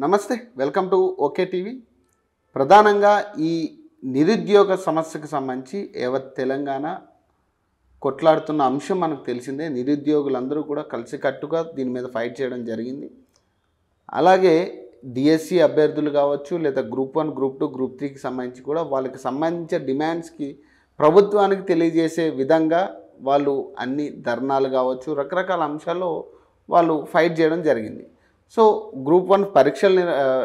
నమస్తే, welcome to okay TV. ప్రధానంగా ఈ నిరుద్యోగ సమస్యకు సంబంధించి తెలంగాణ కొట్లాడుతున్న అంశం మనకు తెలిసిందే. నిరుద్యోగులందరూ కూడా కలిసికట్టుగా దీని మీద ఫైట్ చేయడం జరిగింది. అలాగే డిఎస్సి అభ్యర్థులు కావచ్చు, లేదా గ్రూప్ 1, గ్రూప్ 2, గ్రూప్ 3కి సంబంధించి కూడా వాళ్ళకి సంబంధించిన డిమాండ్స్కి ప్రభుత్వానికి తెలియజేసే విధంగా వాళ్ళు అన్ని ధర్నాలు కావచ్చు, రకరకాల అంశాల్లో వాళ్ళు ఫైట్ చేయడం జరిగింది. సో గ్రూప్ 1 పరీక్షలు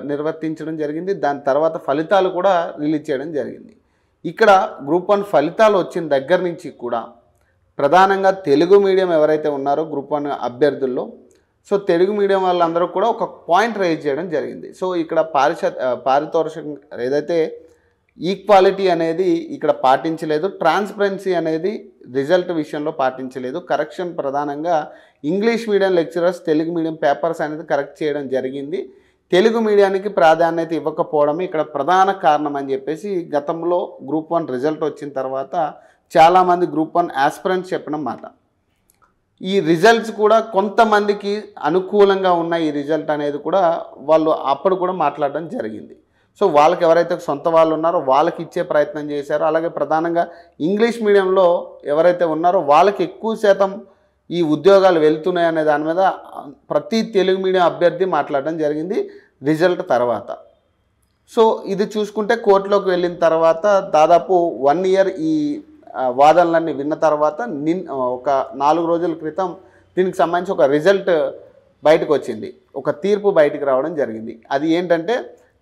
నిర్వర్తించడం జరిగింది. దాని తర్వాత ఫలితాలు కూడా రిలీజ్ చేయడం జరిగింది. ఇక్కడ గ్రూప్ 1 ఫలితాలు వచ్చిన దగ్గర నుంచి కూడా ప్రధానంగా తెలుగు మీడియం ఎవరైతే ఉన్నారో గ్రూప్ 1 అభ్యర్థుల్లో, సో తెలుగు మీడియం వాళ్ళందరూ కూడా ఒక పాయింట్ రైజ్ చేయడం జరిగింది. సో ఇక్కడ పారితోషికం ఏదైతే ఈక్వాలిటీ అనేది ఇక్కడ పాటించలేదు, ట్రాన్స్పరెన్సీ అనేది రిజల్ట్ విషయంలో పాటించలేదు, కరెక్షన్ ప్రధానంగా English medium lecturers Telugu medium papers అనేది కరెక్ట్ చేయడం జరిగింది. తెలుగు మీడియానికి ప్రాధాన్యత ఇవ్వకపోవడం ఇక్కడ ప్రధాన కారణం అని చెప్పేసి గతంలో గ్రూప్ 1 రిజల్ట్ వచ్చిన తర్వాత చాలామంది గ్రూప్ 1 ఆస్పిరెంట్స్ చెప్పిన మాట. ఈ రిజల్ట్స్ కూడా కొంతమందికి అనుకూలంగా ఉన్న ఈ రిజల్ట్ అనేది కూడా వాళ్ళు అప్పుడు కూడా మాట్లాడడం జరిగింది. సో వాళ్ళకి ఎవరైతే సొంత వాళ్ళు ఉన్నారో వాళ్ళకి ఇచ్చే ప్రయత్నం చేశారో, అలాగే ప్రధానంగా ఇంగ్లీష్ మీడియంలో ఎవరైతే ఉన్నారో వాళ్ళకి ఎక్కువ శాతం ఈ ఉద్యోగాలు వెళ్తున్నాయి అనే దాని మీద ప్రతి తెలుగు మీడియం అభ్యర్థి మాట్లాడడం జరిగింది రిజల్ట్ తర్వాత. సో ఇది చూసుకుంటే కోర్టులోకి వెళ్ళిన తర్వాత దాదాపు 1 ఇయర్ ఈ వాదనలన్నీ విన్న తర్వాత ఒక 4 రోజుల క్రితం దీనికి సంబంధించి ఒక రిజల్ట్ బయటకు వచ్చింది, ఒక తీర్పు బయటకు రావడం జరిగింది. అది ఏంటంటే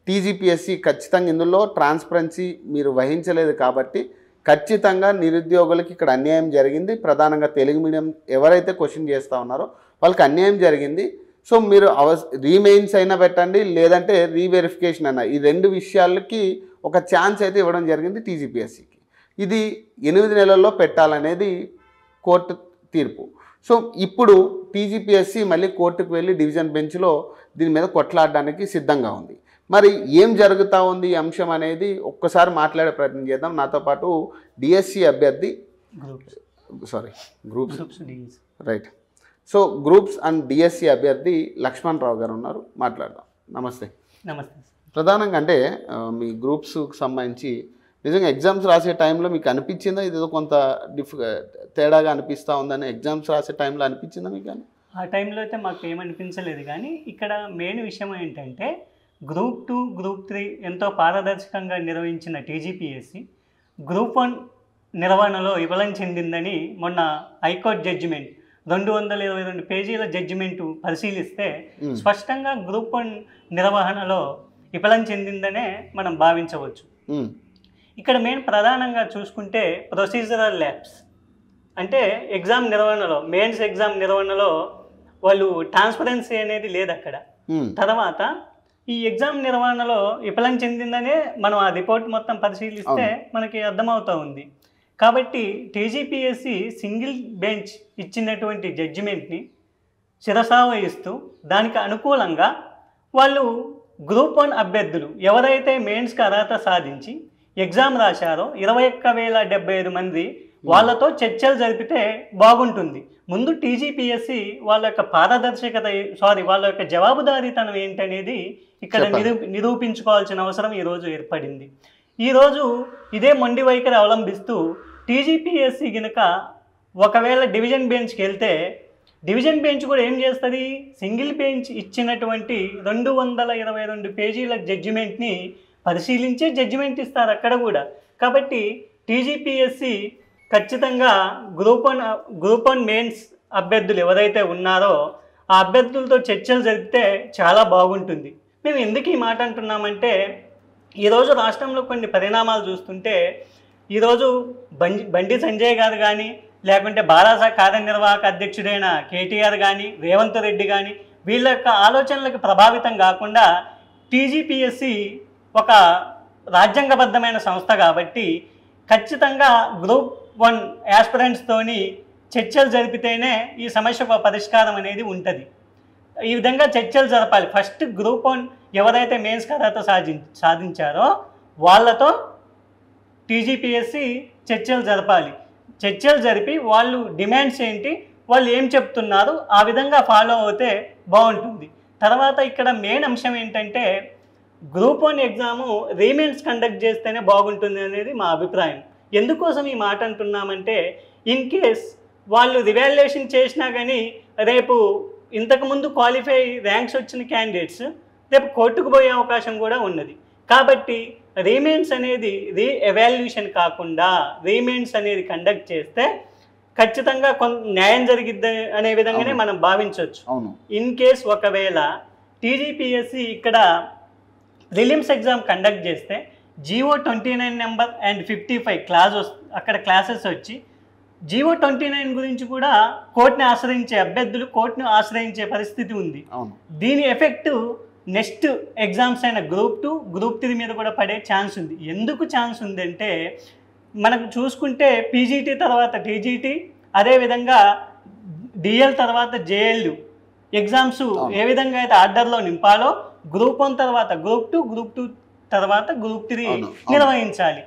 టీజీపీఎస్సీ ఖచ్చితంగా ఇందులో ట్రాన్స్పరెన్సీ మీరు వహించలేదు కాబట్టి ఖచ్చితంగా నిరుద్యోగులకి ఇక్కడ అన్యాయం జరిగింది. ప్రధానంగా తెలుగు మీడియం ఎవరైతే క్వశ్చన్ చేస్తూ ఉన్నారో వాళ్ళకి అన్యాయం జరిగింది. సో మీరు రీమెయిన్స్ అయినా పెట్టండి, లేదంటే రీవెరిఫికేషన్ అయినా, ఈ 2 విషయాలకి ఒక ఛాన్స్ అయితే ఇవ్వడం జరిగింది టీజీపీఎస్సీకి. ఇది 8 నెలల్లో పెట్టాలనేది కోర్టు తీర్పు. సో ఇప్పుడు టీజీపీఎస్సీ మళ్ళీ కోర్టుకు వెళ్ళి డివిజన్ బెంచ్లో దీని మీద కొట్లాడడానికి సిద్ధంగా ఉంది. మరి ఏం జరుగుతూ ఉంది ఈ అంశం అనేది ఒక్కసారి మాట్లాడే ప్రయత్నం చేద్దాం. నాతో పాటు డిఎస్సి అభ్యర్థి groups right, so groups and DSC అభ్యర్థి లక్ష్మణ్ రావు గారు ఉన్నారు, మాట్లాడదాం. నమస్తే. నమస్తే. ప్రధానంగా అంటే మీ గ్రూప్స్కి సంబంధించి నిజంగా ఎగ్జామ్స్ రాసే టైంలో మీకు అనిపించిందా ఇదేదో కొంత తేడాగా అనిపిస్తూ ఉందని ఎగ్జామ్స్ రాసే టైంలో అనిపించిందా మీకు? కానీ ఆ టైంలో అయితే మాకు ఏమనిపించలేదు. కానీ ఇక్కడ మెయిన్ విషయం ఏంటంటే గ్రూప్ 2, గ్రూప్ 3 ఎంతో పారదర్శకంగా నిర్వహించిన టీజీపీఎస్సీ గ్రూప్ 1 నిర్వహణలో విఫలం చెందిందని మొన్న హైకోర్టు జడ్జిమెంట్ 222 పేజీల జడ్జిమెంటు పరిశీలిస్తే స్పష్టంగా గ్రూప్ 1 నిర్వహణలో విఫలం చెందిందనే మనం భావించవచ్చు. ఇక్కడ మెయిన్ ప్రధానంగా చూసుకుంటే ప్రొసీజరల్ ల్యాబ్స్ అంటే ఎగ్జామ్ నిర్వహణలో, మెయిన్స్ ఎగ్జామ్ నిర్వహణలో వాళ్ళు ట్రాన్స్పరెన్సీ అనేది లేదు అక్కడ. తర్వాత ఈ ఎగ్జామ్ నిర్వహణలో విఫలం చెందిందనే మనం ఆ రిపోర్ట్ మొత్తం పరిశీలిస్తే మనకి అర్థమవుతూ ఉంది. కాబట్టి టీజీపీఎస్సీ సింగిల్ బెంచ్ ఇచ్చినటువంటి జడ్జిమెంట్ని శిరసావహిస్తూ దానికి అనుకూలంగా వాళ్ళు గ్రూప్ 1 అభ్యర్థులు ఎవరైతే మెయిన్స్కి అర్హత సాధించి ఎగ్జామ్ రాశారో 21,075 మంది వాళ్ళతో చర్చలు జరిపితే బాగుంటుంది. ముందు టీజీపీఎస్సీ వాళ్ళ యొక్క పారదర్శకత వాళ్ళ యొక్క జవాబుదారీతనం ఏంటనేది ఇక్కడ నిరూపించుకోవాల్సిన అవసరం ఈరోజు ఏర్పడింది. ఈరోజు ఇదే మొండి వైఖరి అవలంబిస్తూ టీజీపీఎస్సీ కనుక ఒకవేళ డివిజన్ బెంచ్కి వెళ్తే డివిజన్ బెంచ్ కూడా ఏం చేస్తుంది, సింగిల్ బెంచ్ ఇచ్చినటువంటి 222 పేజీల జడ్జిమెంట్ని పరిశీలించే జడ్జిమెంట్ ఇస్తారు అక్కడ కూడా. కాబట్టి టీజీపీఎస్సీ ఖచ్చితంగా గ్రూప్ 1 మెయిన్స్ అభ్యర్థులు ఎవరైతే ఉన్నారో ఆ అభ్యర్థులతో చర్చలు జరిపితే చాలా బాగుంటుంది. మేము ఎందుకు ఈ మాట అంటున్నామంటే ఈరోజు రాష్ట్రంలో కొన్ని పరిణామాలు చూస్తుంటే ఈరోజు బండి సంజయ్ గారు కానీ, లేకుంటే బారాసా కార్యనిర్వాహక అధ్యక్షుడైన కేటీఆర్ కానీ, రేవంత్ రెడ్డి కానీ వీళ్ళ యొక్క ఆలోచనలకు ప్రభావితం కాకుండా టీజీపీఎస్సీ ఒక రాజ్యాంగబద్ధమైన సంస్థ కాబట్టి ఖచ్చితంగా గ్రూప్ 1 యాస్పిరెంట్స్తోని చర్చలు జరిపితేనే ఈ సమస్యకు పరిష్కారం అనేది ఉంటుంది. ఈ విధంగా చర్చలు జరపాలి. ఫస్ట్ గ్రూప్ 1 ఎవరైతే మెయిన్స్ అర్హత సాధించారో వాళ్ళతో టీజీపీఎస్సీ చర్చలు జరపాలి. చర్చలు జరిపి వాళ్ళు డిమాండ్స్ ఏంటి, వాళ్ళు ఏం చెప్తున్నారు ఆ విధంగా ఫాలో అవుతే బాగుంటుంది. తర్వాత ఇక్కడ మెయిన్ అంశం ఏంటంటే గ్రూప్ 1 ఎగ్జాము రీమెయిన్స్ కండక్ట్ చేస్తేనే బాగుంటుంది అనేది మా అభిప్రాయం. ఎందుకోసం ఈ మాట అంటున్నామంటే ఇన్ కేస్ వాళ్ళు రివాల్యుయేషన్ చేసినా కానీ రేపు ఇంతకుముందు క్వాలిఫై ర్యాంక్స్ వచ్చిన క్యాండిడేట్స్ రేపు కోర్టుకు పోయే అవకాశం కూడా ఉన్నది. కాబట్టి రీమెయిన్స్ అనేది ఎవాల్యుయేషన్ కాకుండా రీమెయిన్స్ అనేది కండక్ట్ చేస్తే ఖచ్చితంగా న్యాయం జరిగిద్ది అనే విధంగానే మనం భావించవచ్చు. ఇన్ కేస్ ఒకవేళ టీజీపీఎస్సీ ఇక్కడ ప్రిలిమ్స్ ఎగ్జామ్ కండక్ట్ చేస్తే GO 29 నెంబర్ అండ్ 55 అక్కడ క్లాసెస్ వచ్చి GO 29 గురించి కూడా కోర్టుని ఆశ్రయించే అభ్యర్థులు కోర్టును ఆశ్రయించే పరిస్థితి ఉంది. దీని ఎఫెక్ట్ నెక్స్ట్ ఎగ్జామ్స్ అయిన గ్రూప్ 2, గ్రూప్ 3 మీద కూడా పడే ఛాన్స్ ఉంది. ఎందుకు ఛాన్స్ ఉందంటే మనకు చూసుకుంటే పీజీటీ తర్వాత టీజీటీ, అదేవిధంగా డిఎల్ తర్వాత జేఎల్ ఎగ్జామ్స్ ఏ విధంగా అయితే ఆర్డర్లో నింపాలో గ్రూప్ 1 తర్వాత గ్రూప్ 2, గ్రూప్ 2 తర్వాత గ్రూప్ 3 నిర్వహించాలి.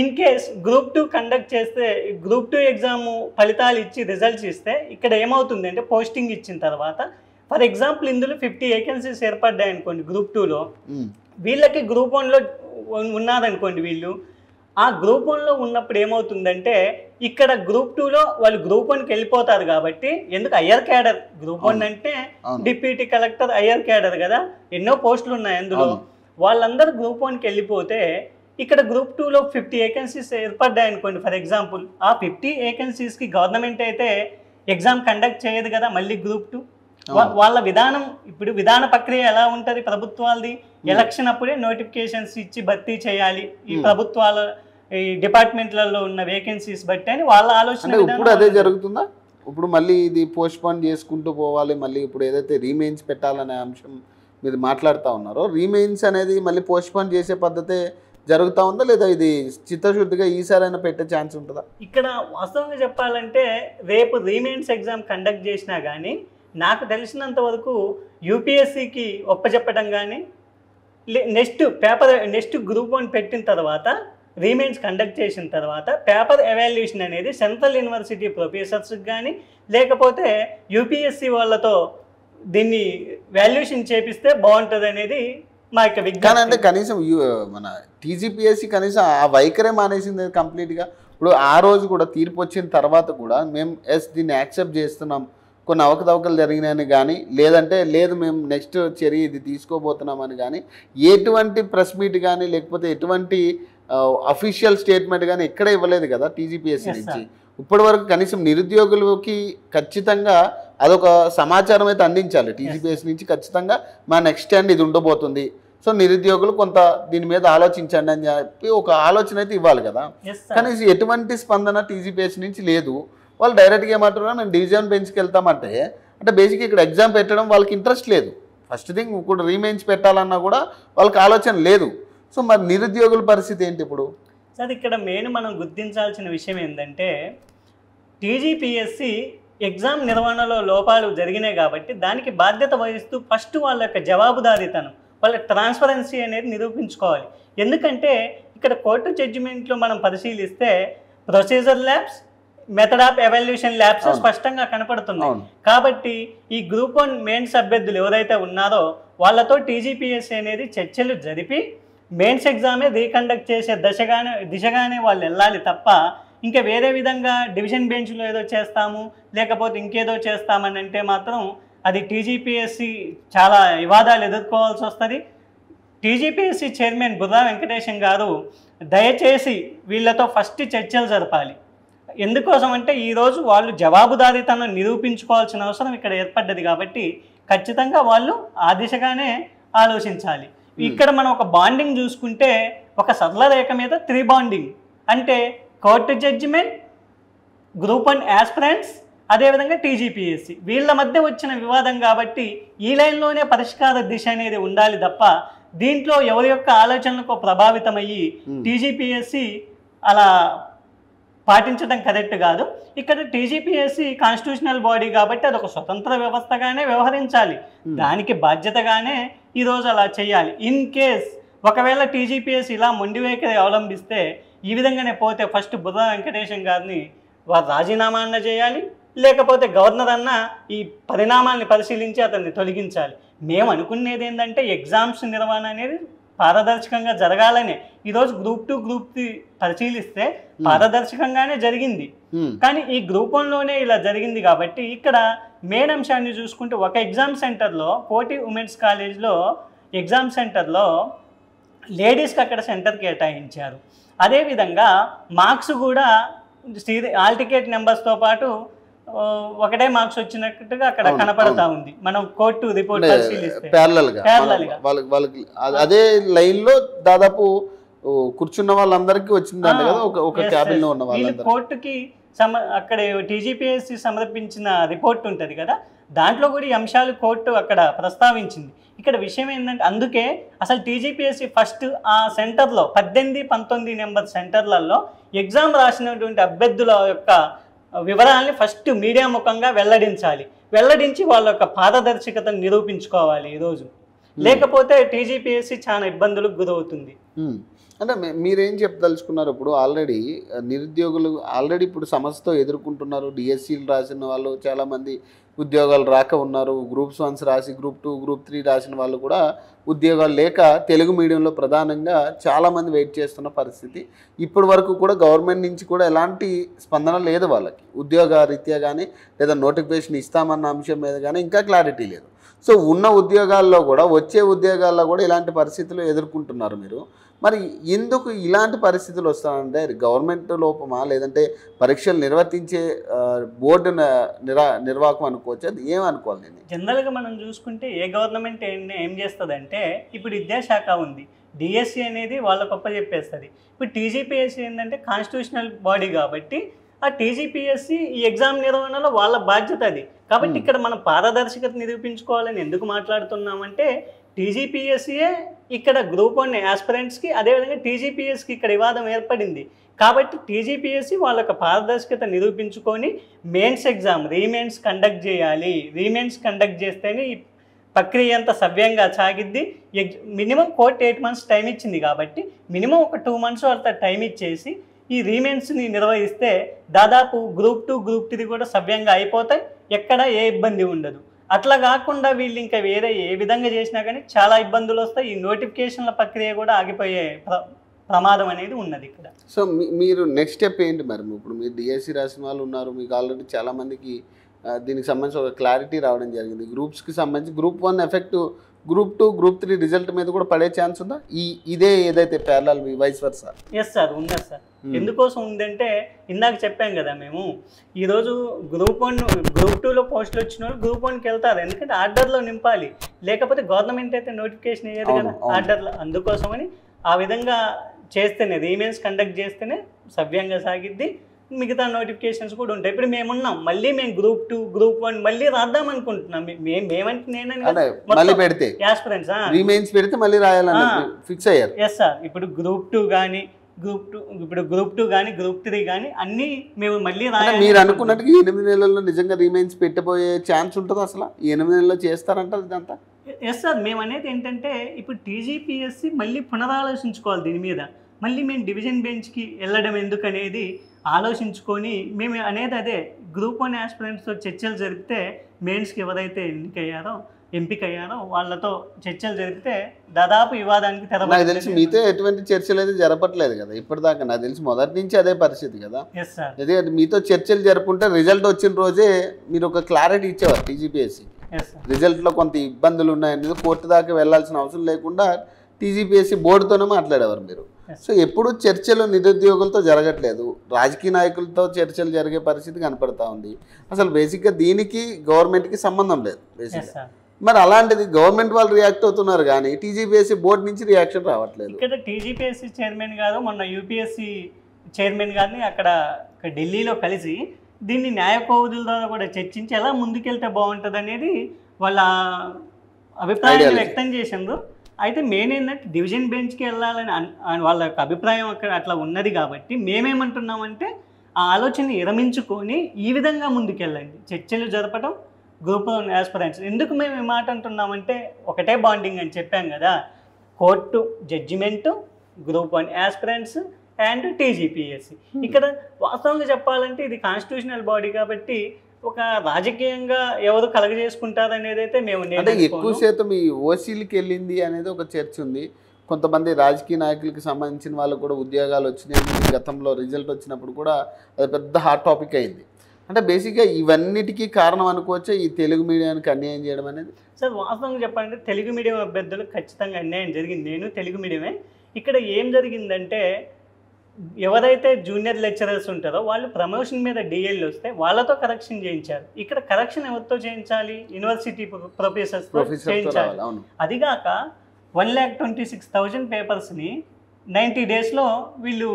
ఇన్ కేస్ గ్రూప్ 2 కండక్ట్ చేస్తే గ్రూప్ 2 ఎగ్జామ్ ఫలితాలు ఇచ్చి రిజల్ట్స్ ఇస్తే ఇక్కడ ఏమవుతుంది అంటే పోస్టింగ్ ఇచ్చిన తర్వాత ఫర్ ఎగ్జాంపుల్ ఇందులో 50 వేకెన్సీస్ ఏర్పడ్డాయి అనుకోండి గ్రూప్ 2లో, వీళ్ళకి గ్రూప్ 1లో ఉన్నారనుకోండి, వీళ్ళు ఆ గ్రూప్ 1లో ఉన్నప్పుడు ఏమవుతుందంటే ఇక్కడ గ్రూప్ 2లో వాళ్ళు గ్రూప్ 1కి వెళ్ళిపోతారు. కాబట్టి ఎందుకు హయ్యర్ క్యాడర్, గ్రూప్ 1 అంటే డిప్యూటీ కలెక్టర్ హయ్యర్ క్యాడర్ కదా, ఎన్నో పోస్టులు ఉన్నాయి అందులో, వాళ్ళందరూ గ్రూప్ 1కి వెళ్ళిపోతే ఇక్కడ గ్రూప్ 2లో 50 వేకెన్సీస్ ఏర్పడ్డాయి అనుకోండి ఫర్ ఎగ్జాంపుల్, ఆ 50 వేకెన్సీస్కి గవర్నమెంట్ అయితే ఎగ్జామ్ కండక్ట్ చేయదు కదా మళ్ళీ గ్రూప్ 2. వాళ్ళ విధానం ఇప్పుడు విధాన ప్రక్రియ ఎలా ఉంటుంది ప్రభుత్వాలది, ఎలక్షన్ అప్పుడే నోటిఫికేషన్స్ ఇచ్చి భర్తీ చేయాలి ఈ ప్రభుత్వాల ఈ డిపార్ట్మెంట్లలో ఉన్న వేకెన్సీస్ బట్టి అని వాళ్ళ ఆలోచన. ఇప్పుడు అదే జరుగుతుందా? ఇప్పుడు మళ్ళీ ఇది పోస్ట్పోన్ చేసుకుంటూ పోవాలి, మళ్ళీ ఇప్పుడు ఏదైతే రీమెయిన్స్ పెట్టాలనే అంశం మీరు మాట్లాడుతూ ఉన్నారో రీమెయిన్స్ అనేది మళ్ళీ పోస్ట్పోన్ చేసే పద్ధతే జరుగుతూ ఉందా, లేదా ఇది చిత్తశుద్ధిగా ఈసారైనా పెట్టే ఛాన్స్ ఉంటుందా? ఇక్కడ వాస్తవంగా చెప్పాలంటే రేపు రీమెయిన్స్ ఎగ్జామ్ కండక్ట్ చేసినా కానీ నాకు తెలిసినంత వరకు యూపీఎస్సీకి ఒప్పచెప్పడం కానీ నెక్స్ట్ గ్రూప్ 1 పెట్టిన తర్వాత రీమెయిన్స్ కండక్ట్ చేసిన తర్వాత పేపర్ ఎవాల్యుయేషన్ అనేది సెంట్రల్ యూనివర్సిటీ ప్రొఫెసర్స్కి కానీ లేకపోతే యూపీఎస్సీ వాళ్ళతో దీన్ని వాల్యుయేషన్ చేపిస్తే బాగుంటుంది అనేది మా యొక్క విజ్ఞానం. అంటే కనీసం మన టీజీపీఎస్సీ కనీసం ఆ వైఖరే మానేసింది కంప్లీట్గా. ఇప్పుడు ఆ రోజు కూడా తీర్పు వచ్చిన తర్వాత కూడా మేము దీన్ని యాక్సెప్ట్ చేస్తున్నాం, కొన్ని అవకతవకలు జరిగినాయని కానీ లేదంటే లేదు మేము నెక్స్ట్ చర్య ఇది తీసుకోబోతున్నామని కానీ ఎటువంటి ప్రెస్ మీట్ కానీ లేకపోతే ఎటువంటి అఫీషియల్ స్టేట్మెంట్ కానీ ఎక్కడ ఇవ్వలేదు కదా టీజీపీఎస్సీ నుంచి. ఇప్పటి వరకు కనీసం నిరుద్యోగులకి ఖచ్చితంగా అదొక సమాచారం అయితే అందించాలి టీజీపీఎస్సీ నుంచి, ఖచ్చితంగా మా నెక్స్ట్ స్టాండ్ ఇది ఉండబోతుంది, సో నిరుద్యోగులు కొంత దీని మీద ఆలోచించండి అని చెప్పి ఒక ఆలోచన అయితే ఇవ్వాలి కదా. కనీసం ఎటువంటి స్పందన టీజీపీఎస్సీ నుంచి లేదు. వాళ్ళు డైరెక్ట్గా ఏమంటున్నారు మేము డివిజన్ బెంచ్కి వెళ్తామంటే అంటే బేసిక్గా ఇక్కడ ఎగ్జామ్ పెట్టడం వాళ్ళకి ఇంట్రెస్ట్ లేదు. ఫస్ట్ థింగ్ ఇప్పుడు రీమెయిన్స్ పెట్టాలన్నా కూడా వాళ్ళకి ఆలోచన లేదు. సో మరి నిరుద్యోగుల పరిస్థితి ఏంటి ఇప్పుడు? సార్ ఇక్కడ మెయిన్ మనం గుర్తించాల్సిన విషయం ఏంటంటే టీజీపీఎస్సీ ఎగ్జామ్ నిర్వహణలో లోపాలు జరిగినాయి కాబట్టి దానికి బాధ్యత వహిస్తూ ఫస్ట్ వాళ్ళ యొక్క జవాబుదారీతనం, వాళ్ళ ట్రాన్స్పరెన్సీ అనేది నిరూపించుకోవాలి. ఎందుకంటే ఇక్కడ కోర్టు జడ్జిమెంట్లో మనం పరిశీలిస్తే procedure labs, method of evaluation labs స్పష్టంగా కనపడుతున్నాయి. కాబట్టి ఈ గ్రూప్ 1 మెయిన్స్ అభ్యర్థులు ఎవరైతే ఉన్నారో వాళ్ళతో టీజీపీఎస్సీ అనేది చర్చలు జరిపి మెయిన్స్ ఎగ్జామే రీకండక్ట్ చేసే దిశగానే వాళ్ళు వెళ్ళాలి తప్ప ఇంకా వేరే విధంగా డివిజన్ బెంచ్లో ఏదో చేస్తాము లేకపోతే ఇంకేదో చేస్తామని అంటే మాత్రం అది టీజీపీఎస్సీ చాలా వివాదాలు ఎదుర్కోవాల్సి వస్తుంది. టీజీపీఎస్సీ చైర్మన్ బుర్రా వెంకటేశం గారు దయచేసి వీళ్ళతో ఫస్ట్ చర్చలు జరపాలి. ఎందుకోసం అంటే ఈరోజు వాళ్ళు జవాబుదారీతనం నిరూపించుకోవాల్సిన అవసరం ఇక్కడ ఏర్పడ్డది కాబట్టి ఖచ్చితంగా వాళ్ళు ఆ దిశగానే ఆలోచించాలి. ఇక్కడ మనం ఒక బాండింగ్ చూసుకుంటే ఒక సరళ రేఖ మీద 3 బాండింగ్ అంటే కోర్టు జడ్జిమెంట్, గ్రూప్ 1 యాస్పిరెంట్స్, అదేవిధంగా టీజీపీఎస్సీ వీళ్ళ మధ్య వచ్చిన వివాదం కాబట్టి ఈ లైన్లోనే పరిష్కార దిశ అనేది ఉండాలి తప్ప దీంట్లో ఎవరి యొక్క ఆలోచనలకు ప్రభావితమయ్యి టీజీపీఎస్సీ అలా పాటించడం కరెక్ట్ కాదు. ఇక్కడ టీజీపీఎస్సీ కాన్స్టిట్యూషనల్ బాడీ కాబట్టి అది ఒక స్వతంత్ర వ్యవస్థగానే వ్యవహరించాలి, దానికి బాధ్యతగానే ఈరోజు అలా చేయాలి. ఇన్ కేస్ ఒకవేళ టీజీపీఎస్సీ ఇలా మొండి వైఖరి అవలంబిస్తే ఈ విధంగానే పోతే ఫస్ట్ బుర్రా వెంకటేశం గారిని వారు రాజీనామా అన్న చేయాలి, లేకపోతే గవర్నర్ అన్న ఈ పరిణామాన్ని పరిశీలించి అతన్ని తొలగించాలి. మేము అనుకునేది ఏంటంటే ఎగ్జామ్స్ నిర్వహణ అనేది పారదర్శకంగా జరగాలనే. ఈరోజు గ్రూప్ 2 గ్రూప్ 3 పరిశీలిస్తే పారదర్శకంగానే జరిగింది, కానీ ఈ గ్రూప్ 1లోనే ఇలా జరిగింది. కాబట్టి ఇక్కడ మెయిన్ అంశాన్ని చూసుకుంటే ఒక ఎగ్జామ్ సెంటర్లో కోటి ఉమెన్స్ కాలేజ్లో ఎగ్జామ్ సెంటర్లో లేడీస్కి అక్కడ సెంటర్ కేటాయించారు. అదేవిధంగా మార్క్స్ కూడా హాల్ టికెట్ నెంబర్స్తో పాటు ఒకటే మార్క్స్ వచ్చినట్టుగా అక్కడ కనపడతా ఉంది. మనం కోర్టు రిపోర్ట్ పరిశీలిస్తే వాళ్ళకి అదే లైన్ లో దాదాపు కూర్చున్న వాళ్ళందరికీ వచ్చిందంట కదా, ఒక క్యాబిన్ లో ఉన్న వాళ్ళు కోర్టుకి అక్కడ టీజీపీఎస్సీ సమర్పించిన రిపోర్ట్ ఉంటుంది కదా, దాంట్లో కూడా ఈ అంశాలు కోర్టు అక్కడ ప్రస్తావించింది. ఇక్కడ విషయం ఏంటంటే అందుకే అసలు టీజీపీఎస్సీ ఫస్ట్ ఆ సెంటర్లో 18, 19 నెంబర్ సెంటర్లలో ఎగ్జామ్ రాసినటువంటి అభ్యర్థుల యొక్క వివరాలని ఫస్ట్ మీడియా ముఖంగా వెల్లడించి వాళ్ళ యొక్క పారదర్శకతను నిరూపించుకోవాలి ఈరోజు. లేకపోతే టీజీపీఎస్సీ చాలా ఇబ్బందులకు గురవుతుంది. అంటే మీరేం చెప్పదలుచుకున్నారు? ఇప్పుడు ఆల్రెడీ నిరుద్యోగులు ఇప్పుడు సమస్యతో ఎదుర్కొంటున్నారు. డిఎస్సీలు రాసిన వాళ్ళు చాలామంది ఉద్యోగాలు రాక ఉన్నారు. గ్రూప్స్ 1 రాసి గ్రూప్ 2 గ్రూప్ 3 రాసిన వాళ్ళు కూడా ఉద్యోగాలు లేక తెలుగు మీడియంలో ప్రధానంగా చాలామంది వెయిట్ చేస్తున్న పరిస్థితి. ఇప్పటి వరకు కూడా గవర్నమెంట్ నుంచి కూడా ఎలాంటి స్పందన లేదు వాళ్ళకి, ఉద్యోగ రీత్యా కానీ లేదా నోటిఫికేషన్ ఇస్తామన్న అంశం మీద కానీ ఇంకా క్లారిటీ లేదు. సో ఉన్న ఉద్యోగాల్లో కూడా వచ్చే ఉద్యోగాల్లో కూడా ఇలాంటి పరిస్థితులు ఎదుర్కొంటున్నారు మీరు. మరి ఎందుకు ఇలాంటి పరిస్థితులు వస్తాయంటే గవర్నమెంట్ లోపమా లేదంటే పరీక్షలు నిర్వర్తించే బోర్డు నిర్వాహకం అనుకోవచ్చు? అది ఏమనుకోవాలి? నేను జనరల్గా మనం చూసుకుంటే ఏ గవర్నమెంట్ ఏం చేస్తుందంటే ఇప్పుడు విద్యాశాఖ ఉంది, డిఎస్సి అనేది వాళ్ళ గొప్ప చెప్పేస్తుంది. ఇప్పుడు టీజీపీఎస్సీ ఏంటంటే కాన్స్టిట్యూషనల్ బాడీ కాబట్టి ఆ టీజీపీఎస్సీ ఈ ఎగ్జామ్ నిర్వహణలో వాళ్ళ బాధ్యత అది. కాబట్టి ఇక్కడ మనం పారదర్శకత నిరూపించుకోవాలని ఎందుకు మాట్లాడుతున్నామంటే టీజీపీఎస్సీయే ఇక్కడ గ్రూప్ 1 యాస్పిరెంట్స్కి, అదేవిధంగా టీజీపీఎస్కి ఇక్కడ వివాదం ఏర్పడింది. కాబట్టి టీజీపీఎస్సీ వాళ్ళ యొక్క పారదర్శకత నిరూపించుకొని మెయిన్స్ ఎగ్జామ్ రీమెయిన్స్ కండక్ట్ చేయాలి. రీమెయిన్స్ కండక్ట్ చేస్తేనే ఈ ప్రక్రియ అంతా సవ్యంగా సాగిద్ది. మినిమం కోర్ట్ 8 months టైం ఇచ్చింది కాబట్టి మినిమం ఒక 2 months అంత టైం ఇచ్చేసి ఈ రీమెయిన్స్ని నిర్వహిస్తే దాదాపు గ్రూప్ 2 గ్రూప్ 3 కూడా సవ్యంగా అయిపోతాయి, ఎక్కడ ఏ ఇబ్బంది ఉండదు. అట్లా కాకుండా వీళ్ళు ఇంకా వేరే ఏ విధంగా చేసినా కానీ చాలా ఇబ్బందులు వస్తాయి. ఈ నోటిఫికేషన్ల ప్రక్రియ కూడా ఆగిపోయే ప్రమాదం అనేది ఉన్నది ఇక్కడ. సో మీరు నెక్స్ట్ స్టెప్ ఏంటి మరి? ఇప్పుడు మీరు డిఎస్సి రాసిన వాళ్ళు ఉన్నారు, మీకు ఆల్రెడీ చాలామందికి దీనికి సంబంధించి ఒక క్లారిటీ రావడం జరిగింది. గ్రూప్స్కి సంబంధించి group 1 effect group 2 group 3 result మీద కూడా పడే ఛాన్స్ ఉందా? ఇదే ఏదైతే parallel vice versa? Yes sir, ఉందా సార్. ఎందుకోసం ఉందంటే ఇందాక చెప్పాం కదా, మేము ఈరోజు గ్రూప్ 1 గ్రూప్ 2లో పోస్టులు వచ్చిన వాళ్ళు గ్రూప్ 1కి వెళ్తారు. ఎందుకంటే ఆర్డర్లో నింపాలి, లేకపోతే గవర్నమెంట్ అయితే నోటిఫికేషన్ ఇయ్యదు కదా ఆర్డర్లో. అందుకోసమని ఆ విధంగా చేస్తేనే రీమెయిన్స్ కండక్ట్ చేస్తేనే సవ్యంగా సాగిద్ది, మిగతా నోటిఫికేషన్స్ కూడా ఉంటాయి. ఇప్పుడు మేమున్నాం, మళ్ళీ మేము గ్రూప్ 2 గ్రూప్ 1 మళ్ళీ రాద్దాం అనుకుంటున్నాం. మేమంటే నేనే పెడితే యాస్పిరెంట్స్ రీమెయిన్స్ పెడితే మళ్ళీ రాయాలని ఫిక్స్ అయ్యారు. ఎస్ సార్, ఇప్పుడు గ్రూప్ 2 కానీ గ్రూప్ 2 కానీ గ్రూప్ 3 కానీ అన్నీ మేము మళ్ళీ రాయాలి. మీరు అనుకున్నట్టుగా 8 నెలల్లో నిజంగా రీమెయిన్స్ పెట్టబోయే ఛాన్స్ ఉంటుంది అసలు? ఈ 8 నెలల్లో చేస్తారంటారు ఇదంతా? ఎస్ సార్, మేము అనేది ఏంటంటే ఇప్పుడు టీజీపీఎస్సీ మళ్ళీ పునరాలోచించుకోవాలి దీని మీద. మళ్ళీ మేము డివిజన్ బెంచ్కి వెళ్ళడం ఎందుకు అనేది ఆలోచించుకొని మేము అనేది అదే గ్రూప్ 1 యాస్పిరెంట్స్తో చర్చలు జరిపితే మెయిన్స్కి ఎవరైతే ఎంపికయ్యారో వాళ్ళతో చర్చలు జరిపితే దాదాపు వివాదానికి నాకు తెలిసి మీతో ఎటువంటి చర్చలు అయితే జరపట్లేదు కదా ఇప్పటిదాకా. నాకు తెలిసి మొదటి నుంచి అదే పరిస్థితి కదా. ఎందుకంటే మీతో చర్చలు జరుపుకుంటే రిజల్ట్ వచ్చిన రోజే మీరు ఒక క్లారిటీ ఇచ్చేవారు టీజీపీఎస్సీ. రిజల్ట్లో కొంత ఇబ్బందులు ఉన్నాయనేది కోర్టు దాకా వెళ్లాల్సిన అవసరం లేకుండా టీజీపీఎస్సీ బోర్డుతోనే మాట్లాడేవారు మీరు. సో ఎప్పుడు చర్చలు నిరుద్యోగులతో జరగట్లేదు, రాజకీయ నాయకులతో చర్చలు జరిగే పరిస్థితి కనపడతా ఉంది. అసలు బేసిక్గా దీనికి గవర్నమెంట్కి సంబంధం లేదు బేసిక్గా. మరి అలాంటిది గవర్నమెంట్ వాళ్ళు రియాక్ట్ అవుతున్నారు కానీ టీజీపీఎస్సీ బోర్డు నుంచి రియాక్షన్ రావట్లేదు. ఇక్కడ టీజీపీఎస్సీ చైర్మన్ గారు మొన్న యూపీఎస్సీ చైర్మన్ గారిని అక్కడ ఢిల్లీలో కలిసి దీన్ని న్యాయ కోవిదుల ద్వారా కూడా చర్చించి ఎలా ముందుకెళ్తే బాగుంటుంది అనేది వాళ్ళ అభిప్రాయాన్ని వ్యక్తం చేసిండ్రు. అయితే మెయిన్ ఏంటంటే డివిజన్ బెంచ్కి వెళ్ళాలని వాళ్ళ యొక్క అభిప్రాయం అక్కడ అట్లా ఉన్నది కాబట్టి మేమేమంటున్నామంటే ఆ ఆలోచన విరమించుకొని ఈ విధంగా ముందుకెళ్ళండి, చర్చలు జరపడం గ్రూప్ 1 యాస్పిరెంట్స్. ఎందుకు మేము ఈ మాట అంటున్నామంటే ఒకటే బాండింగ్ అని చెప్పాం కదా, court judgement, group 1 aspirants and TGPSC. ఇక్కడ వాస్తవంగా చెప్పాలంటే ఇది కాన్స్టిట్యూషనల్ బాడీ కాబట్టి ఒక రాజకీయంగా ఎవరు కలగజేసుకుంటారు అనేది అయితే మేము అంటే ఎక్కువ శాతం ఈ ఓసీలకి వెళ్ళింది అనేది ఒక చర్చ ఉంది. కొంతమంది రాజకీయ నాయకులకి సంబంధించిన వాళ్ళకు కూడా ఉద్యోగాలు వచ్చినాయి. గతంలో రిజల్ట్ వచ్చినప్పుడు కూడా అది పెద్ద హాట్ టాపిక్ అయింది. అంటే బేసిక్గా ఇవన్నిటికీ కారణం అనుకోవచ్చే ఈ తెలుగు మీడియానికి అన్యాయం చేయడం అనేది. సార్ వాస్తవంగా చెప్పాలంటే తెలుగు మీడియం అభ్యర్థులకు ఖచ్చితంగా అన్యాయం జరిగింది. నేను తెలుగు మీడియమే. ఇక్కడ ఏం జరిగిందంటే ఎవరైతే జూనియర్ లెక్చరర్స్ ఉంటారో వాళ్ళు ప్రమోషన్ మీద డిఎల్ వస్తే వాళ్ళతో కరెక్షన్ చేయించారు. ఇక్కడ కరెక్షన్ ఎవరితో చేయించాలి? యూనివర్సిటీ ప్రొఫెసర్స్తో చేయించాలి. అదిగాక 1,26,000 పేపర్స్ని 90 డేస్లో వీళ్ళు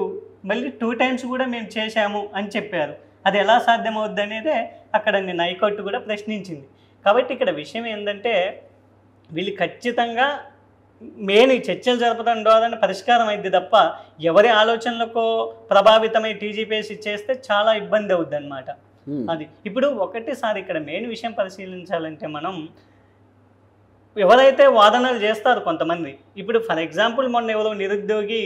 మళ్ళీ 2 టైమ్స్ కూడా మేము చేశాము అని చెప్పారు. అది ఎలా సాధ్యమవుద్ది అనేదే అక్కడ నేను హైకోర్టు కూడా ప్రశ్నించింది. కాబట్టి ఇక్కడ విషయం ఏంటంటే వీళ్ళు ఖచ్చితంగా మెయిన్ ఈ చర్చలు జరపడం ద్వారా పరిష్కారం అయింది తప్ప ఎవరి ఆలోచనలకు ప్రభావితమై టీజీపీఎస్సీ చేస్తే చాలా ఇబ్బంది అవుద్ది అనమాట. అది ఇప్పుడు ఒకటిసారి ఇక్కడ మెయిన్ విషయం పరిశీలించాలంటే మనం ఎవరైతే వాదనలు చేస్తారు కొంతమంది, ఇప్పుడు ఫర్ ఎగ్జాంపుల్ మొన్న ఎవరో నిరుద్యోగి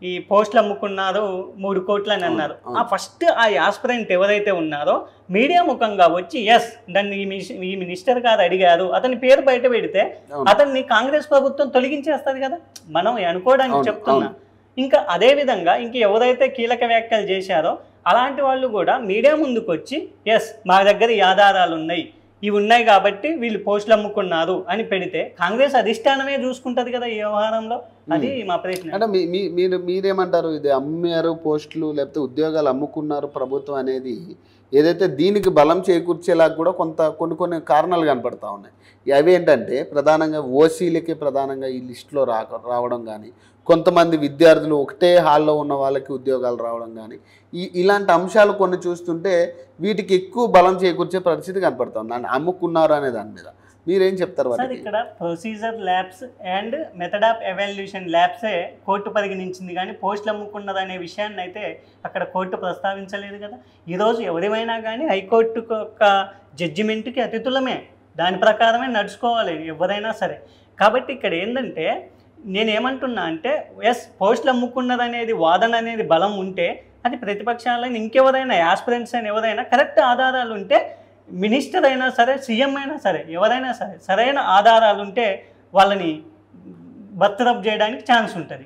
ఈ పోస్టులు అమ్ముకున్నారు 3 కోట్లు అని అన్నారు. ఆ ఫస్ట్ ఆ యాస్పిరెంట్ ఎవరైతే ఉన్నారో మీడియా ముఖంగా వచ్చి ఎస్ దాన్ని ఈ మినిస్టర్ గారు అడిగారు, అతని పేరు బయట పెడితే అతన్ని కాంగ్రెస్ ప్రభుత్వం తొలగించేస్తుంది కదా, మనం అనుకోవడానికి చెప్తున్నా. ఇంకా అదేవిధంగా ఇంక ఎవరైతే కీలక వ్యాఖ్యలు చేశారో అలాంటి వాళ్ళు కూడా మీడియా ముందుకు వచ్చి ఎస్ మా దగ్గర ఈ ఆధారాలు ఉన్నాయి, ఇవి ఉన్నాయి కాబట్టి వీళ్ళు పోస్టులు అమ్ముకున్నారు అని పెడితే కాంగ్రెస్ అధిష్టానమే చూసుకుంటది కదా ఈ వ్యవహారంలో. అది మా ప్రశ్న. అంటే మీరేమంటారు? ఇది అమ్మారు పోస్టులు లేకపోతే ఉద్యోగాలు అమ్ముకున్నారు ప్రభుత్వం అనేది ఏదైతే దీనికి బలం చేకూర్చేలాగా కూడా కొన్ని కారణాలు కనపడతా ఉన్నాయి. అవి ఏంటంటే ప్రధానంగా ఓసీలకి ప్రధానంగా ఈ లిస్టులో రావడం కానీ, కొంతమంది విద్యార్థులు ఒకటే హాల్లో ఉన్న వాళ్ళకి ఉద్యోగాలు రావడం కానీ, ఇలాంటి అంశాలు కొన్ని చూస్తుంటే వీటికి ఎక్కువ బలం చేకూర్చే పరిస్థితి కనపడుతుంది అని అమ్ముకున్నారు అనే దాని మీద మీరేం చెప్తారు? సార్ ఇక్కడ procedure labs and method of evaluation ల్యాబ్సే కోర్టు పరిగణించింది కానీ పోస్టులు అమ్ముకున్నది అనే విషయాన్ని అయితే అక్కడ కోర్టు ప్రస్తావించలేదు కదా. ఈరోజు ఎవరిమైనా కానీ హైకోర్టు యొక్క జడ్జిమెంట్కి అతిథులమే, దాని ప్రకారమే నడుచుకోవాలి ఎవరైనా సరే. కాబట్టి ఇక్కడ ఏంటంటే నేనేమంటున్నా అంటే ఎస్ పోస్టులు అమ్ముకున్నది అనేది వాదన అనేది బలం ఉంటే అది ప్రతిపక్షాలను ఇంకెవరైనా యాస్పిరెంట్స్ అయినా ఎవరైనా కరెక్ట్ ఆధారాలు ఉంటే మినిస్టర్ అయినా సరే సీఎం అయినా సరే ఎవరైనా సరే సరైన ఆధారాలు ఉంటే వాళ్ళని బర్తరఫ్ చేయడానికి ఛాన్స్ ఉంటుంది.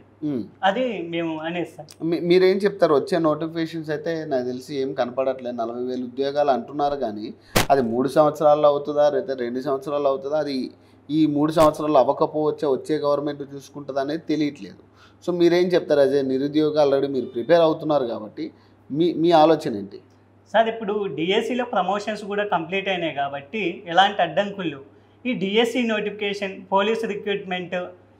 అది మేము అనేస్తాం. మీరేం చెప్తారు? వచ్చే నోటిఫికేషన్స్ అయితే నాకు తెలిసి ఏం కనపడట్లేదు. 40,000 ఉద్యోగాలు అంటున్నారు కానీ అది 3 సంవత్సరాల్లో అవుతుందా లేదా 2 సంవత్సరాలు అవుతుందా, అది ఈ 3 సంవత్సరాలు అవ్వకపోవచ్చా, వచ్చే గవర్నమెంట్ చూసుకుంటుంది అనేది తెలియట్లేదు. సో మీరేం చెప్తారు? అదే నిరుద్యోగ ఆల్రెడీ మీరు ప్రిపేర్ అవుతున్నారు కాబట్టి మీ ఆలోచన ఏంటి? సార్ ఇప్పుడు డిఎస్సిలో ప్రమోషన్స్ కూడా కంప్లీట్ అయినాయి కాబట్టి ఎలాంటి అడ్డంకులు ఈ DSC notification police recruitment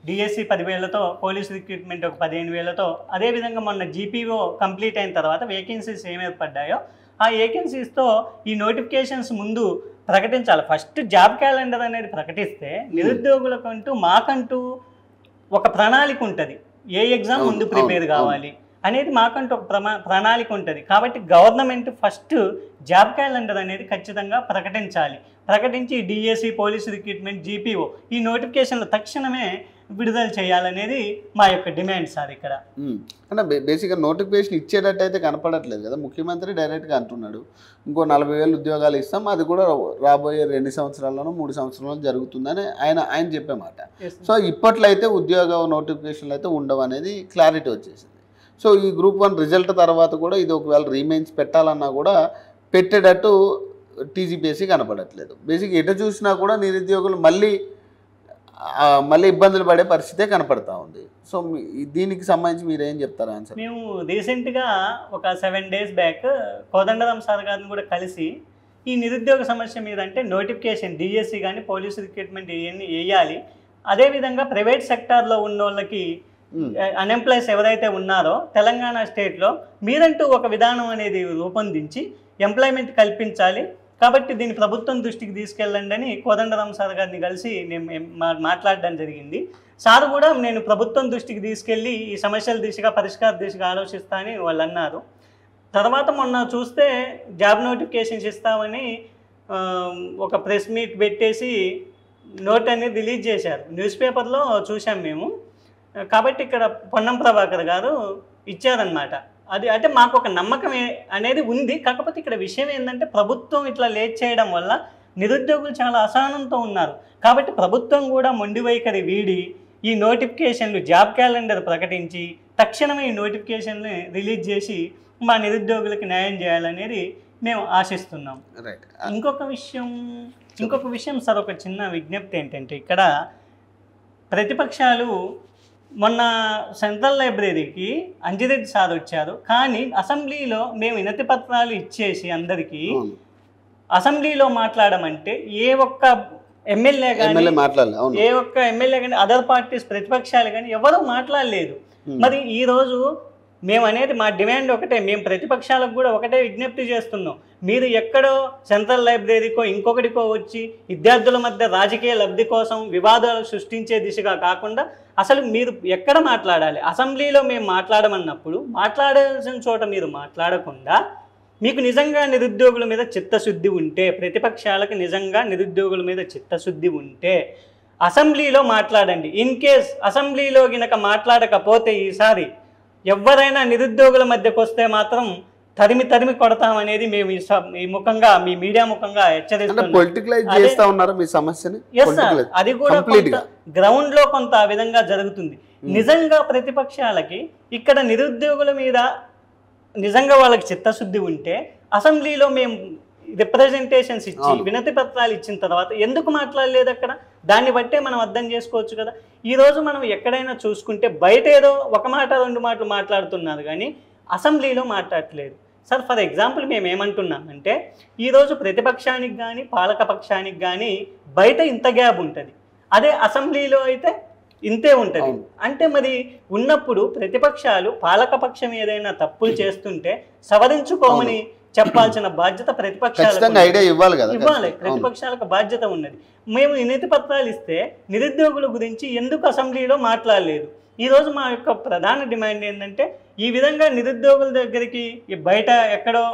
DSC 10,000తో పోలీస్ రిక్రూట్మెంట్ ఒక 15,000తో అదేవిధంగా మొన్న జీపీఓ కంప్లీట్ అయిన తర్వాత వేకెన్సీస్ ఏం ఏర్పడ్డాయో ఆ వేకెన్సీస్తో ఈ నోటిఫికేషన్స్ ముందు ప్రకటించాలి. ఫస్ట్ జాబ్ క్యాలెండర్ అనేది ప్రకటిస్తే నిరుద్యోగులకంటూ మాకంటూ ఒక ప్రణాళిక ఉంటుంది, ఏ ఎగ్జామ్ ముందు ప్రిపేర్ కావాలి అనేది మాకంటూ ఒక ప్రణాళిక ఉంటుంది. కాబట్టి గవర్నమెంట్ ఫస్ట్ జాబ్ క్యాలెండర్ అనేది ఖచ్చితంగా ప్రకటించాలి. ప్రకటించి డిఎస్సి పోలీసు రిక్రూట్మెంట్ జీపీఓ ఈ నోటిఫికేషన్లు తక్షణమే విడుదల చేయాలనేది మా యొక్క డిమాండ్ సార్. ఇక్కడ అంటే బేసిక్గా నోటిఫికేషన్ ఇచ్చేటట్టు అయితే కనపడట్లేదు కదా. ముఖ్యమంత్రి డైరెక్ట్గా అంటున్నాడు ఇంకో 40,000 ఉద్యోగాలు ఇస్తాం, అది కూడా రాబోయే 2 సంవత్సరాల్లోనూ 3 సంవత్సరాల్లో జరుగుతుందని ఆయన చెప్పే మాట. సో ఇప్పట్లో అయితే ఉద్యోగ నోటిఫికేషన్లు అయితే ఉండవు అనేది క్లారిటీ వచ్చేసింది. సో ఈ గ్రూప్ 1 రిజల్ట్ తర్వాత కూడా ఇది ఒకవేళ రీమెయిన్స్ పెట్టాలన్నా కూడా పెట్టేటట్టు టీజీపీఎస్సీ కనపడట్లేదు. బేసిక్గా ఎటు చూసినా కూడా నిరుద్యోగులు మళ్ళీ ఇబ్బందులు పడే పరిస్థితే కనపడతా ఉంది. సో దీనికి సంబంధించి మీరు ఏం చెప్తారా ఆన్సర్? మేము రీసెంట్గా ఒక 7 days బ్యాక్ కోదండరామ్ సార్ గారిని కూడా కలిసి ఈ నిరుద్యోగ సమస్య మీద అంటే నోటిఫికేషన్ డిఎస్సి కానీ పోలీసు రిక్రూట్మెంట్ ఇవన్నీ వేయాలి, అదేవిధంగా ప్రైవేట్ సెక్టార్లో ఉన్న వాళ్ళకి అన్ఎంప్లాయ్స్ ఎవరైతే ఉన్నారో తెలంగాణ స్టేట్లో మీరంటూ ఒక విధానం అనేది రూపొందించి ఎంప్లాయ్మెంట్ కల్పించాలి, కాబట్టి దీన్ని ప్రభుత్వం దృష్టికి తీసుకెళ్ళండి అని కోదండరామ్ సార్ గారిని కలిసి నేను మాట్లాడడం జరిగింది. సార్ కూడా నేను ప్రభుత్వం దృష్టికి తీసుకెళ్ళి ఈ సమస్యల దిశగా పరిష్కార దిశగా ఆలోచిస్తా అని వాళ్ళు అన్నారు. తర్వాత మొన్న చూస్తే జాబ్ నోటిఫికేషన్స్ ఇస్తామని ఒక ప్రెస్ మీట్ పెట్టేసి నోట్ అనేది రిలీజ్ చేశారు, న్యూస్ పేపర్లో చూసాం మేము. కాబట్టి ఇక్కడ పొన్నం ప్రభాకర్ గారు ఇచ్చారనమాట అది అంటే మాకు ఒక నమ్మకం అనేది ఉంది. కాకపోతే ఇక్కడ విషయం ఏంటంటే ప్రభుత్వం ఇట్లా లేట్ చేయడం వల్ల నిరుద్యోగులు చాలా అసహనంతో ఉన్నారు. కాబట్టి ప్రభుత్వం కూడా మొండి వైఖరి వీడి ఈ నోటిఫికేషన్లు జాబ్ క్యాలెండర్ ప్రకటించి తక్షణమే ఈ నోటిఫికేషన్ని రిలీజ్ చేసి మా నిరుద్యోగులకు న్యాయం చేయాలనేది మేము ఆశిస్తున్నాం. ఇంకొక విషయం సార్, ఒక చిన్న విజ్ఞప్తి ఏంటంటే ఇక్కడ ప్రతిపక్షాలు మొన్న సెంట్రల్ లైబ్రరీకి అంజిరెడ్డి సార్ వచ్చారు, కానీ అసెంబ్లీలో మేము వినతి పత్రాలు ఇచ్చేసి అందరికీ అసెంబ్లీలో మాట్లాడమంటే ఏ ఒక్క ఎమ్మెల్యే కానీ అదర్ పార్టీస్ ప్రతిపక్షాలు కానీ ఎవరూ మాట్లాడలేదు. మరి ఈరోజు మేము అనేది మా డిమాండ్ ఒకటే, మేము ప్రతిపక్షాలకు కూడా ఒకటే విజ్ఞప్తి చేస్తున్నాం. మీరు ఎక్కడో సెంట్రల్ లైబ్రరీకో ఇంకొకటికో వచ్చి విద్యార్థుల మధ్య రాజకీయ లబ్ధి కోసం వివాదాలు సృష్టించే దిశగా కాకుండా అసలు మీరు ఎక్కడ మాట్లాడాలి? అసెంబ్లీలో మేము మాట్లాడమన్నప్పుడు మాట్లాడాల్సిన చోట మీరు మాట్లాడకుండా, మీకు నిజంగా నిరుద్యోగుల మీద చిత్తశుద్ధి ఉంటే, ప్రతిపక్షాలకు నిజంగా నిరుద్యోగుల మీద చిత్తశుద్ధి ఉంటే అసెంబ్లీలో మాట్లాడండి. ఇన్ కేస్ అసెంబ్లీలో గినక మాట్లాడకపోతే ఈసారి ఎవరైనా నిరుద్యోగుల మధ్యకు వస్తే మాత్రం తరిమి కొడతామనేది మేము ఈ ముఖంగా మీ మీడియా ముఖంగా హెచ్చరిస్తున్నాం. అది కూడా గ్రౌండ్ లో కొంత ఆ విధంగా జరుగుతుంది. నిజంగా ప్రతిపక్షాలకి ఇక్కడ నిరుద్యోగుల మీద నిజంగా వాళ్ళకి చిత్తశుద్ధి ఉంటే అసెంబ్లీలో మేము రిప్రజెంటేషన్స్ ఇచ్చి వినతి పత్రాలు ఇచ్చిన తర్వాత ఎందుకు మాట్లాడలేదు అక్కడ? దాన్ని బట్టే మనం అర్థం చేసుకోవచ్చు కదా. ఈరోజు మనం ఎక్కడైనా చూసుకుంటే బయట ఏదో ఒక మాట రెండు మాటలు మాట్లాడుతున్నారు కానీ అసెంబ్లీలో మాట్లాడట్లేదు. సార్ ఫర్ ఎగ్జాంపుల్ మేము ఏమంటున్నామంటే ఈరోజు ప్రతిపక్షానికి కానీ పాలక పక్షానికి కానీ బయట ఇంత గ్యాప్ ఉంటుంది, అదే అసెంబ్లీలో అయితే ఇంతే ఉంటుంది. అంటే మరి ఉన్నప్పుడు ప్రతిపక్షాలు పాలకపక్షం ఏదైనా తప్పులు చేస్తుంటే సవరించుకోమని చెప్పాల్సిన బాధ్యత ప్రతిపక్షాలకు బాధ్యత ఉన్నది. మేము వినతి పత్రాలు ఇస్తే నిరుద్యోగుల గురించి ఎందుకు అసెంబ్లీలో మాట్లాడలేదు? ఈరోజు మా యొక్క ప్రధాన డిమాండ్ ఏంటంటే ఈ విధంగా నిరుద్యోగుల దగ్గరికి బయట ఎక్కడో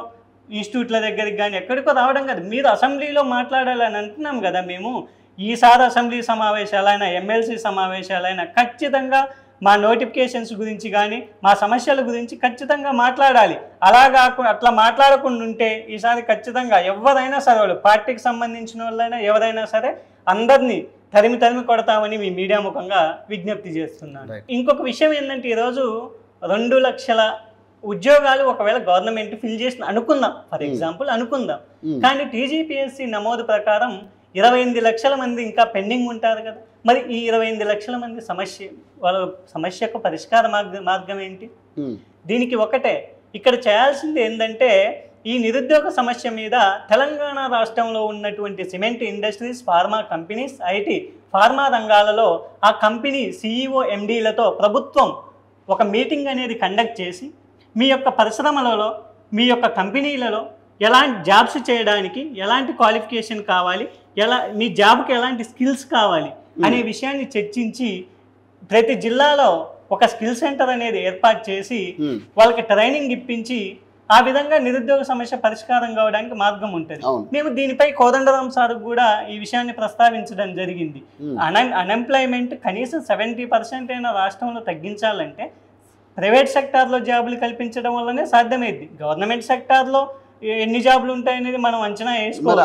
ఇన్స్టిట్యూట్ల దగ్గరికి కానీ ఎక్కడికో రావడం కాదు, మీరు అసెంబ్లీలో మాట్లాడాలని అంటున్నాం కదా. మేము ఈసారి అసెంబ్లీ సమావేశాలైనా ఎమ్మెల్సీ సమావేశాలైనా ఖచ్చితంగా మా నోటిఫికేషన్స్ గురించి కానీ మా సమస్యల గురించి ఖచ్చితంగా మాట్లాడాలి. అట్లా మాట్లాడకుండా ఉంటే ఈసారి ఖచ్చితంగా ఎవరైనా సరే, వాళ్ళు పార్టీకి సంబంధించిన వాళ్ళైనా ఎవరైనా సరే అందరినీ తరిమి కొడతామని మీ మీడియా ముఖంగా విజ్ఞప్తి చేస్తున్నాను. ఇంకొక విషయం ఏంటంటే ఈరోజు 2 లక్షల ఉద్యోగాలు ఒకవేళ గవర్నమెంట్ ఫిల్ చేసిన అనుకుందాం, ఫర్ ఎగ్జాంపుల్ అనుకుందాం, కానీ టీజీపీఎస్సీ నమోదు ప్రకారం 28 లక్షల మంది ఇంకా పెండింగ్ ఉంటారు కదా. మరి ఈ 28 లక్షల మంది వాళ్ళ సమస్యకు పరిష్కార మార్గం ఏంటి? దీనికి ఒకటే, ఇక్కడ చేయాల్సింది ఏంటంటే ఈ నిరుద్యోగ సమస్య మీద తెలంగాణ రాష్ట్రంలో ఉన్నటువంటి cement industries, pharma companies, IT pharma రంగాలలో ఆ కంపెనీ CEO MDలతో ప్రభుత్వం ఒక మీటింగ్ అనేది కండక్ట్ చేసి మీ యొక్క పరిశ్రమలలో మీ యొక్క కంపెనీలలో ఎలాంటి జాబ్స్ చేయడానికి ఎలాంటి క్వాలిఫికేషన్ కావాలి, మీ జాబ్కి ఎలాంటి స్కిల్స్ కావాలి అనే విషయాన్ని చర్చించి ప్రతి జిల్లాలో ఒక స్కిల్ సెంటర్ అనేది ఏర్పాటు చేసి వాళ్ళకి ట్రైనింగ్ ఇప్పించి ఆ విధంగా నిరుద్యోగ సమస్య పరిష్కారం కావడానికి మార్గం ఉంటుంది. మేము దీనిపై కోదండరాం సార్ కూడా ఈ విషయాన్ని ప్రస్తావించడం జరిగింది. అన్ఎంప్లాయ్మెంట్ కనీసం 70% అయిన రాష్ట్రంలో తగ్గించాలంటే ప్రైవేట్ సెక్టార్లో జాబులు కల్పించడం వల్లనే సాధ్యమైంది. గవర్నమెంట్ సెక్టార్లో ఎన్ని జాబులు ఉంటాయనేది మనం అంచనా వేసుకోవాలి.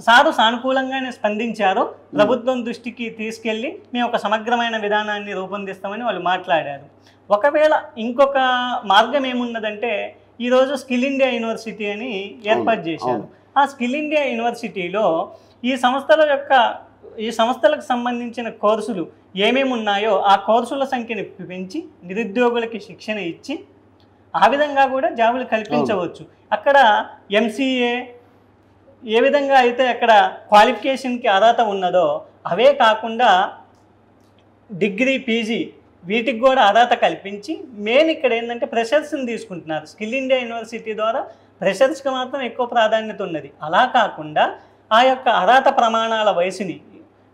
సారు సానుకూలంగానే స్పందించారు. ప్రభుత్వం దృష్టికి తీసుకెళ్లి మేము ఒక సమగ్రమైన విధానాన్ని రూపొందిస్తామని వాళ్ళు మాట్లాడారు. ఒకవేళ ఇంకొక మార్గం ఏమున్నదంటే ఈరోజు స్కిల్ ఇండియా యూనివర్సిటీ అని ఏర్పాటు చేశారు. ఆ స్కిల్ ఇండియా యూనివర్సిటీలో ఈ సంస్థలకు సంబంధించిన కోర్సులు ఏమేమి ఉన్నాయో ఆ కోర్సుల సంఖ్యని పెంచి నిరుద్యోగులకి శిక్షణ ఇచ్చి ఆ విధంగా కూడా జాబులు కల్పించవచ్చు. అక్కడ MCA ఏ విధంగా అయితే అక్కడ క్వాలిఫికేషన్కి అర్హత ఉన్నదో అవే కాకుండా డిగ్రీ, PG వీటికి కూడా అర్హత కల్పించి మెయిన్ ఇక్కడ ఏంటంటే ఫ్రెషర్స్ని తీసుకుంటున్నారు. స్కిల్ ఇండియా యూనివర్సిటీ ద్వారా ఫ్రెషర్స్కి మాత్రం ఎక్కువ ప్రాధాన్యత ఉన్నది. అలా కాకుండా ఆ యొక్క అర్హత ప్రమాణాల వయసుని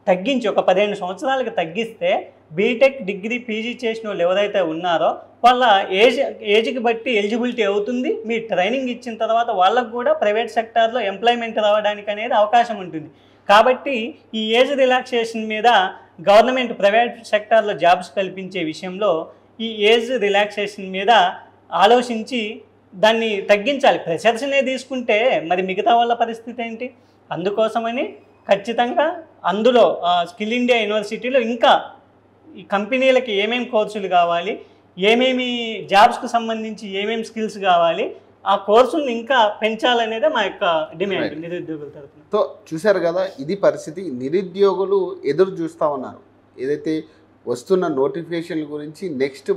తగ్గించి ఒక 15 సంవత్సరాలకు తగ్గిస్తే బీటెక్, డిగ్రీ, PG చేసిన వాళ్ళు ఎవరైతే ఉన్నారో వాళ్ళ ఏజ్కి బట్టి ఎలిజిబిలిటీ అవుతుంది. మీ ట్రైనింగ్ ఇచ్చిన తర్వాత వాళ్ళకు కూడా ప్రైవేట్ సెక్టార్లో ఎంప్లాయ్మెంట్ రావడానికి అనేది అవకాశం ఉంటుంది. కాబట్టి ఈ ఏజ్ రిలాక్సేషన్ మీద గవర్నమెంట్ ప్రైవేట్ సెక్టార్లో జాబ్స్ కల్పించే విషయంలో ఈ ఏజ్ రిలాక్సేషన్ మీద ఆలోచించి దాన్ని తగ్గించాలి. ఫ్రెషర్స్నే తీసుకుంటే మరి మిగతా వాళ్ళ పరిస్థితి ఏంటి? అందుకోసమని ఖచ్చితంగా అందులో స్కిల్ ఇండియా యూనివర్సిటీలో ఇంకా ఈ కంపెనీలకి ఏమేమి కోర్సులు కావాలి, ఏమేమి జాబ్స్కి సంబంధించి ఏమేమి స్కిల్స్ కావాలి, ఆ కోర్సులను ఇంకా పెంచాలనేదే మా యొక్క డిమాండ్ నిరుద్యోగుల తరఫున. సో చూశారు కదా, ఇది పరిస్థితి. నిరుద్యోగులు ఎదురు చూస్తూ ఉన్నారు ఏదైతే వస్తున్న నోటిఫికేషన్ల గురించి. నెక్స్ట్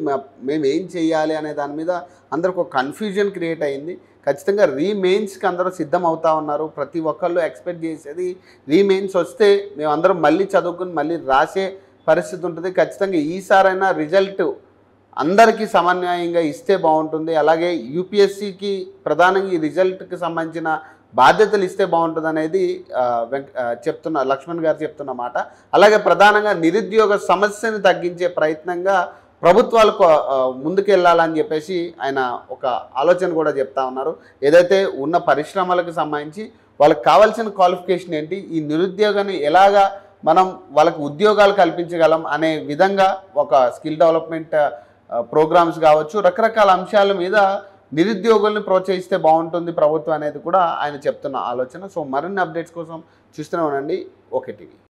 మేము ఏం చేయాలి అనే దాని మీద అందరికి ఒక కన్ఫ్యూజన్ క్రియేట్ అయింది. ఖచ్చితంగా రీమెయిన్స్కి అందరూ సిద్ధం అవుతూ ఉన్నారు. ప్రతి ఒక్కళ్ళు ఎక్స్పెక్ట్ చేసేది రీమెయిన్స్ వస్తే మేము అందరం మళ్ళీ చదువుకుని మళ్ళీ రాసే పరిస్థితి ఉంటుంది. ఖచ్చితంగా ఈసారైనా రిజల్ట్ అందరికీ సమన్వయంగా ఇస్తే బాగుంటుంది. అలాగే యూపీఎస్సికి ప్రధానంగా ఈ రిజల్ట్కి సంబంధించిన బాధ్యతలు ఇస్తే బాగుంటుంది అనేది లక్ష్మణ్ గారు చెప్తున్న మాట. అలాగే ప్రధానంగా నిరుద్యోగ సమస్యను తగ్గించే ప్రయత్నంగా ప్రభుత్వాలకు ముందుకెళ్ళాలని చెప్పేసి ఆయన ఒక ఆలోచన కూడా చెప్తా ఉన్నారు. ఏదైతే ఉన్న పరిశ్రమలకు సంబంధించి వాళ్ళకి కావాల్సిన క్వాలిఫికేషన్ ఏంటి, ఈ నిరుద్యోగాన్ని ఎలాగా మనం వాళ్ళకు ఉద్యోగాలు కల్పించగలం అనే విధంగా ఒక స్కిల్ డెవలప్మెంట్ ప్రోగ్రామ్స్ కావచ్చు, రకరకాల అంశాల మీద నిరుద్యోగుల్ని ప్రోత్సహిస్తే బాగుంటుంది ప్రభుత్వం అనేది కూడా ఆయన చెప్తున్న ఆలోచన. సో మరిన్ని అప్డేట్స్ కోసం చూస్తూనే ఉండండి ఓకే టీవీ.